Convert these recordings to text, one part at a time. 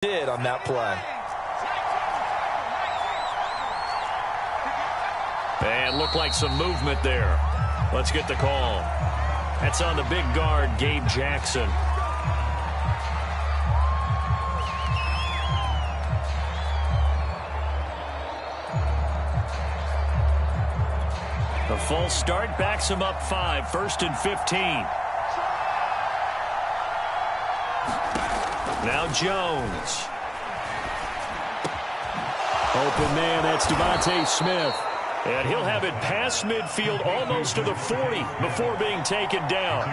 did on that play. And looked like some movement there. Let's get the call. That's on the big guard, Gabe Jackson. The false start backs him up 5, 1st and 15. Now Jones. Open man, that's Devontae Smith. And he'll have it past midfield almost to the 40 before being taken down.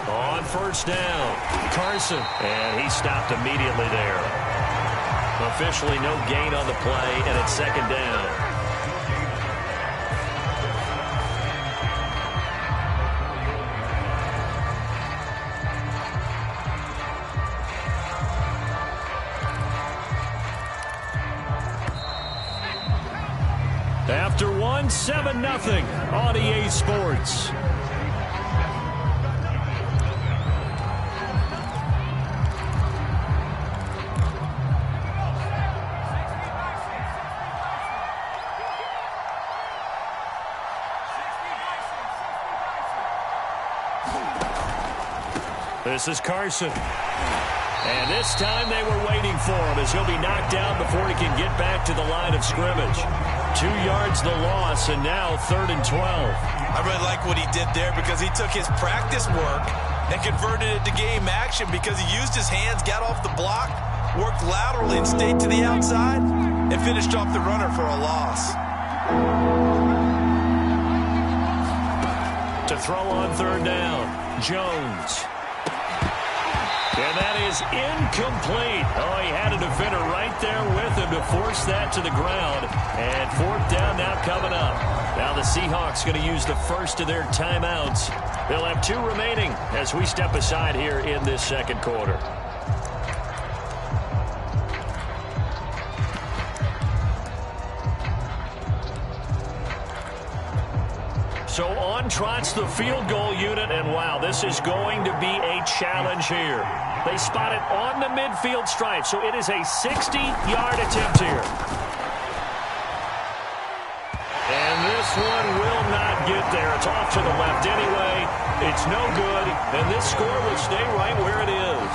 On first down, Carson. And he stopped immediately there. Officially no gain on the play, and it's second down. After one, 7-0 on EA Sports. This is Carson. And this time they were waiting for him as he'll be knocked down before he can get back to the line of scrimmage. 2 yards the loss, and now 3rd and 12. I really like what he did there because he took his practice work and converted it to game action because he used his hands, got off the block, worked laterally and stayed to the outside, and finished off the runner for a loss. To throw on 3rd down, Jones. And that is incomplete. Oh, he had a defender right there with him to force that to the ground. And 4th down now coming up. Now the Seahawks going to use the first of their timeouts. They'll have 2 remaining as we step aside here in this second quarter. So on trots the field goal unit, and wow, this is going to be a challenge here. They spot it on the midfield stripe, so it is a 60-yard attempt here. And this one will not get there. It's off to the left anyway. It's no good, and this score will stay right where it is.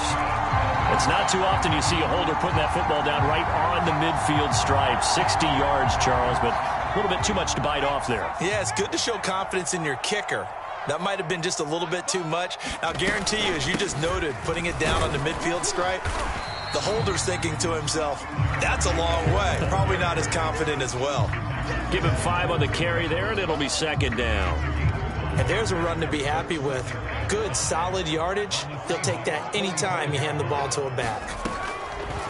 It's not too often you see a holder putting that football down right on the midfield stripe. 60 yards, Charles, but a little bit too much to bite off there. Yeah, it's good to show confidence in your kicker. That might have been just a little bit too much. I'll guarantee you, as you just noted, putting it down on the midfield stripe, the holder's thinking to himself, that's a long way. Probably not as confident as well. Give him 5 on the carry there, and it'll be 2nd down. And there's a run to be happy with. Good, solid yardage. He'll take that anytime you hand the ball to a back.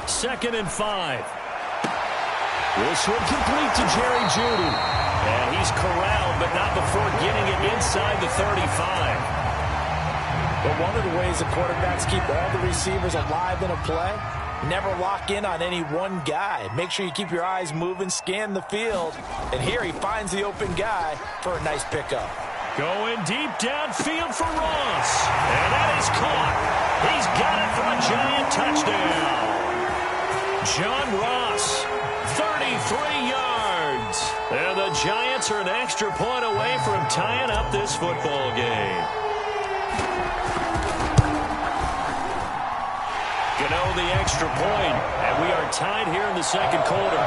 2nd and 5. This one complete to Jerry Jeudy. And he's corralled, but not before getting it inside the 35. But one of the ways the quarterbacks keep all the receivers alive in a play, never lock in on any one guy. Make sure you keep your eyes moving, scan the field. And here he finds the open guy for a nice pickup. Going deep downfield for Ross. And that is caught. He's got it for a giant touchdown. John Ross, 33 yards. And the Giants are an extra point away from tying up this football game. Gano the extra point, and we are tied here in the second quarter.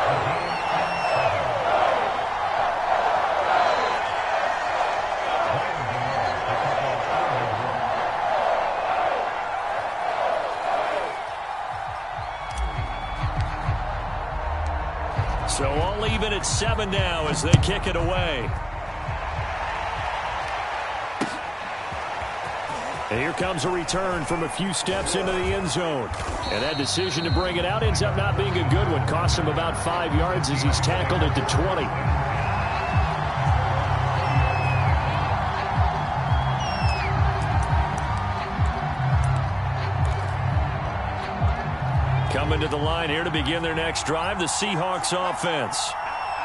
So all even at 7 now as they kick it away. And here comes a return from a few steps into the end zone. And that decision to bring it out ends up not being a good one. Costs him about 5 yards as he's tackled at the 20. Coming to the line here to begin their next drive, the Seahawks offense.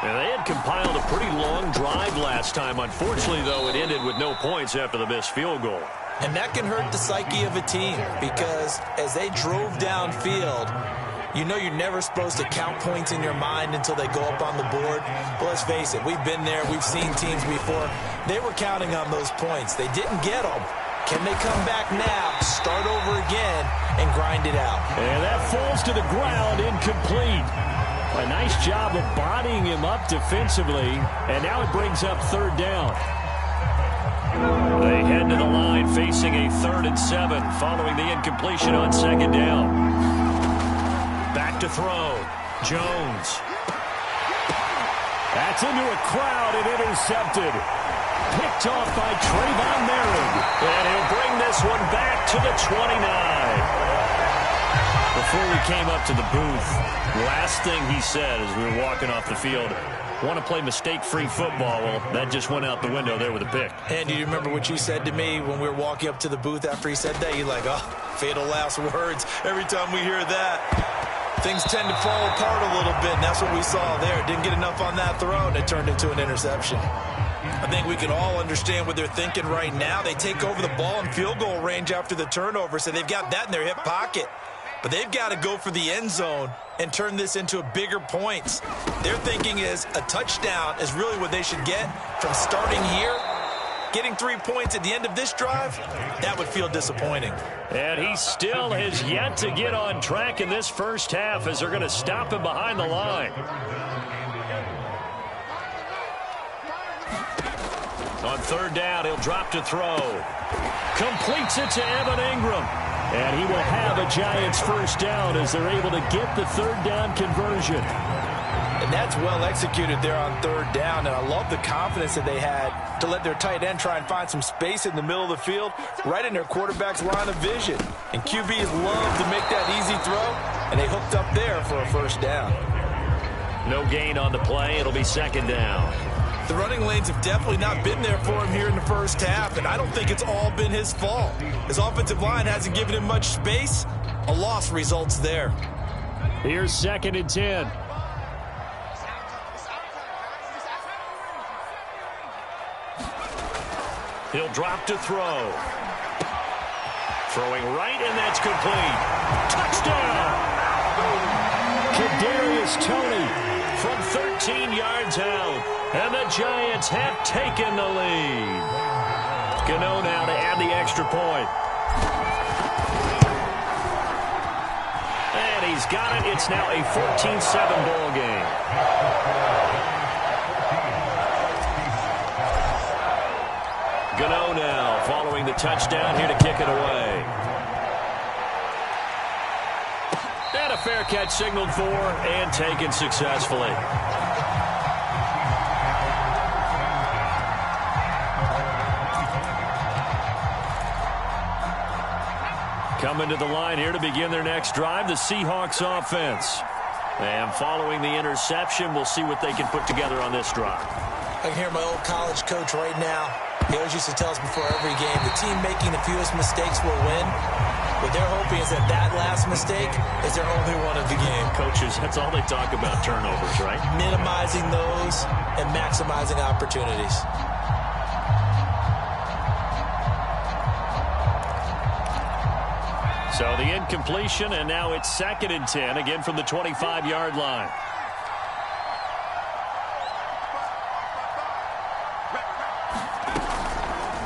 And they had compiled a pretty long drive last time. Unfortunately, though, it ended with no points after the missed field goal. And that can hurt the psyche of a team because as they drove downfield, you know you're never supposed to count points in your mind until they go up on the board. But let's face it, we've been there. We've seen teams before. They were counting on those points. They didn't get them. Can they come back now, start over again, and grind it out? And that falls to the ground, incomplete. A nice job of bodying him up defensively, and now it brings up third down. They head to the line facing a 3rd and 7 following the incompletion on 2nd down. Back to throw. Jones. That's into a crowd and intercepted. Picked off by Trayvon Merritt. And he'll bring this one back to the 29. Before we came up to the booth, last thing he said as we were walking off the field, want to play mistake-free football. Well, that just went out the window there with a pick. And do you remember what you said to me when we were walking up to the booth after he said that? You're like, oh, fatal last words. Every time we hear that, things tend to fall apart a little bit, and that's what we saw there. Didn't get enough on that throw, and it turned into an interception. I think we can all understand what they're thinking right now. They take over the ball in field goal range after the turnover, so they've got that in their hip pocket. But they've got to go for the end zone and turn this into a bigger points. Their thinking is a touchdown is really what they should get from starting here. Getting 3 points at the end of this drive, that would feel disappointing. And he still has yet to get on track in this first half as they're going to stop him behind the line. On 3rd down, he'll drop to throw. Completes it to Evan Ingram. And he will have a Giants first down as they're able to get the 3rd down conversion. And that's well executed there on 3rd down. And I love the confidence that they had to let their tight end try and find some space in the middle of the field, right in their quarterback's line of vision. And QBs love to make that easy throw, and they hooked up there for a first down. No gain on the play. It'll be 2nd down. The running lanes have definitely not been there for him here in the first half, and I don't think it's all been his fault. His offensive line hasn't given him much space. A loss results there. Here's 2nd and 10. He'll drop to throw. Throwing right, and that's complete. Touchdown! Kadarius Toney from 13 yards out. And the Giants have taken the lead. Gano now to add the extra point. And he's got it. It's now a 14-7 ball game. Gano now following the touchdown here to kick it away. And a fair catch signaled for and taken successfully. Coming to the line here to begin their next drive, the Seahawks offense. And following the interception, we'll see what they can put together on this drive. I can hear my old college coach right now. He always used to tell us before every game, the team making the fewest mistakes will win. What they're hoping is that that last mistake is their only one of the game. Coaches, that's all they talk about, turnovers, right? Minimizing those and maximizing opportunities. So the incompletion, and now it's 2nd and 10, again from the 25-yard line.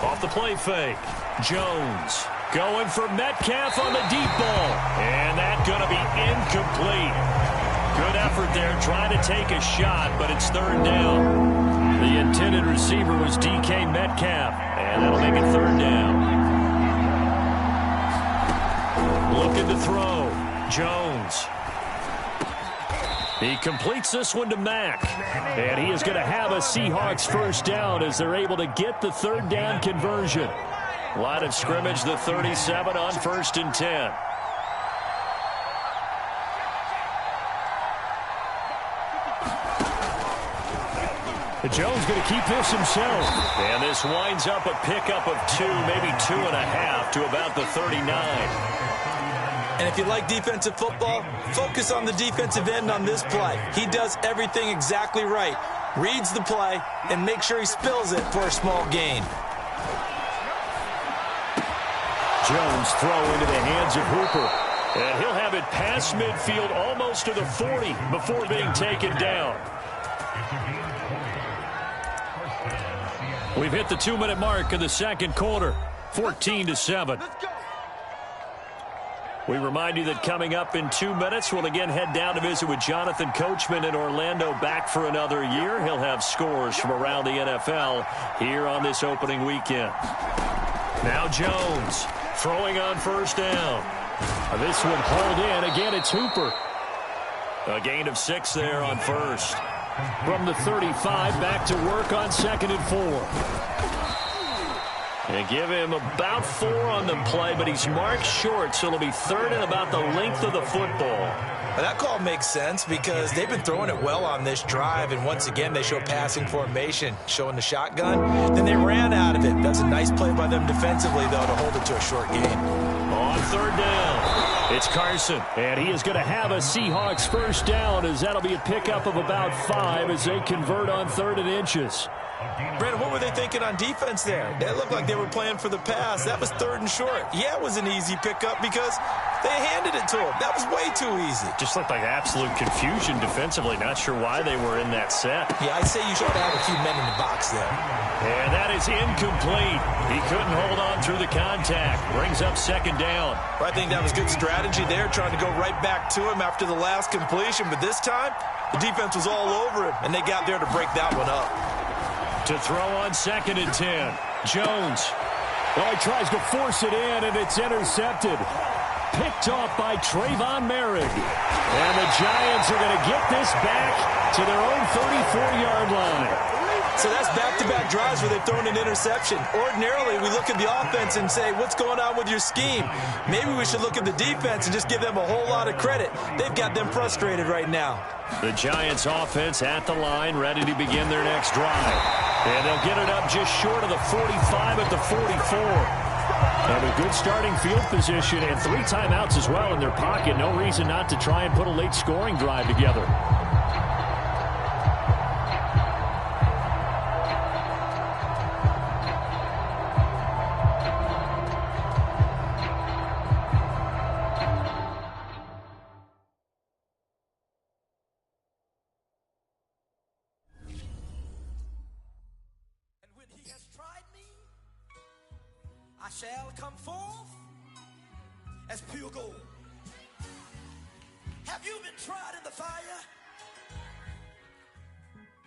Off the play fake. Jones going for Metcalf on the deep ball. And that's going to be incomplete. Good effort there trying to take a shot, but it's 3rd down. The intended receiver was DK Metcalf, and that'll make it 3rd down. Looking to throw. Jones. He completes this one to Mack. And he is going to have a Seahawks first down as they're able to get the 3rd down conversion. Line of scrimmage, the 37 on 1st and 10. Jones going to keep this himself. And this winds up a pickup of 2, maybe 2.5 to about the 39. And if you like defensive football, focus on the defensive end on this play. He does everything exactly right. Reads the play and makes sure he spills it for a small gain. Jones throw into the hands of Hooper. And he'll have it past midfield almost to the 40 before being taken down. We've hit the 2-minute mark of the second quarter, 14-7. We remind you that coming up in 2 minutes, we'll again head down to visit with Jonathan Coachman in Orlando, back for another year. He'll have scores from around the NFL here on this opening weekend. Now Jones throwing on first down. This one hauled in. Again, it's Hooper. A gain of 6 there on first. From the 35, back to work on 2nd and 4. And give him about 4 on the play, but he's marked short, so it'll be 3rd and about the length of the football. Well, that call makes sense because they've been throwing it well on this drive, and once again they show passing formation, showing the shotgun. Then they ran out of it. That's a nice play by them defensively, though, to hold it to a short gain. On 3rd down, it's Carson, and he is going to have a Seahawks first down, as that'll be a pickup of about 5 as they convert on 3rd and inches. Brandon, what were they thinking on defense there? They looked like they were playing for the pass. That was 3rd and short. Yeah, it was an easy pickup because they handed it to him. That was way too easy. Just looked like absolute confusion defensively. Not sure why they were in that set. Yeah, I'd say you should have a few men in the box there. And that is incomplete. He couldn't hold on through the contact. Brings up 2nd down. I think that was good strategy there, trying to go right back to him after the last completion. But this time, the defense was all over him, and they got there to break that one up. To throw on 2nd and 10. Jones. Well, he tries to force it in, and it's intercepted. Picked off by Trayvon Merrick. And the Giants are going to get this back to their own 34-yard line. So that's back-to-back drives where they've thrown an interception. Ordinarily, we look at the offense and say, what's going on with your scheme? Maybe we should look at the defense and just give them a whole lot of credit. They've got them frustrated right now. The Giants offense at the line, ready to begin their next drive. And they'll get it up just short of the 45 at the 44. And a good starting field position and 3 timeouts as well in their pocket. No reason not to try and put a late scoring drive together. I shall come forth as pure gold. Have you been tried in the fire?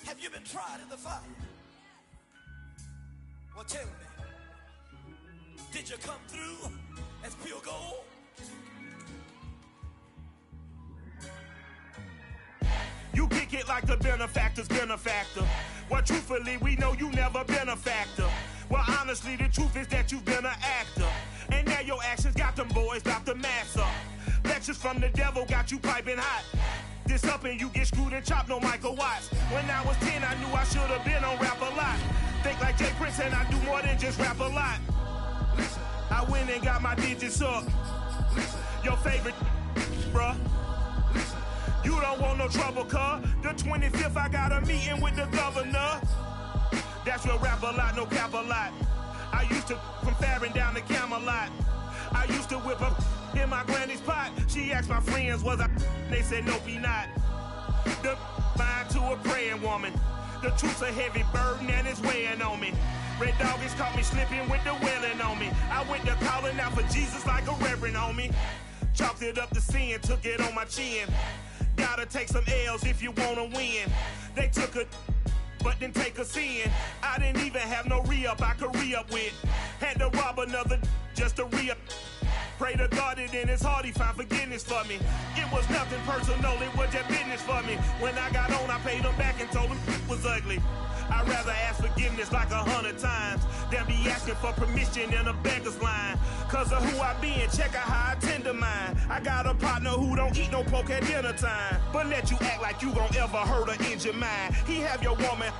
Have you been tried in the fire? Well, tell me, did you come through as pure gold? You kick it like the benefactor's benefactor. Well, truthfully, we know you never been a factor. Well, honestly, the truth is that you've been an actor. And now your actions got them boys about to mass up. Lectures from the devil got you piping hot. This up and you get screwed and chopped, no Michael Watts. When I was 10, I knew I should have been on Rap a Lot. Think like Jay Prince and I do more than just rap a lot. I went and got my digits up. Your favorite, bruh. You don't want no trouble, cuz. The 25th, I got a meeting with the governor. That's real rap a lot, no cap a lot. I used to from Farron down to Camelot. I used to whip up in my granny's pot. She asked my friends, was I? They said, nope, he not. The fine to a praying woman. The truth's a heavy burden and it's weighing on me. Red Doggies caught me slipping with the wailing on me. I went to calling out for Jesus like a reverend on me. Chalked it up to sin, took it on my chin. Gotta take some L's if you wanna win. They took a but then take a sin. I didn't even have no re-up I could re-up with. Had to rob another just to re-up. Pray to God that in his heart he found forgiveness for me. It was nothing personal, it was just business for me. When I got on, I paid him back and told him it was ugly. I'd rather ask forgiveness like 100 times than be asking for permission in a beggar's line. Cause of who I be and check out how I tend to mine. I got a partner who don't eat no pork at dinner time, but let you act like you gon' ever hurt or injure mine. He have your woman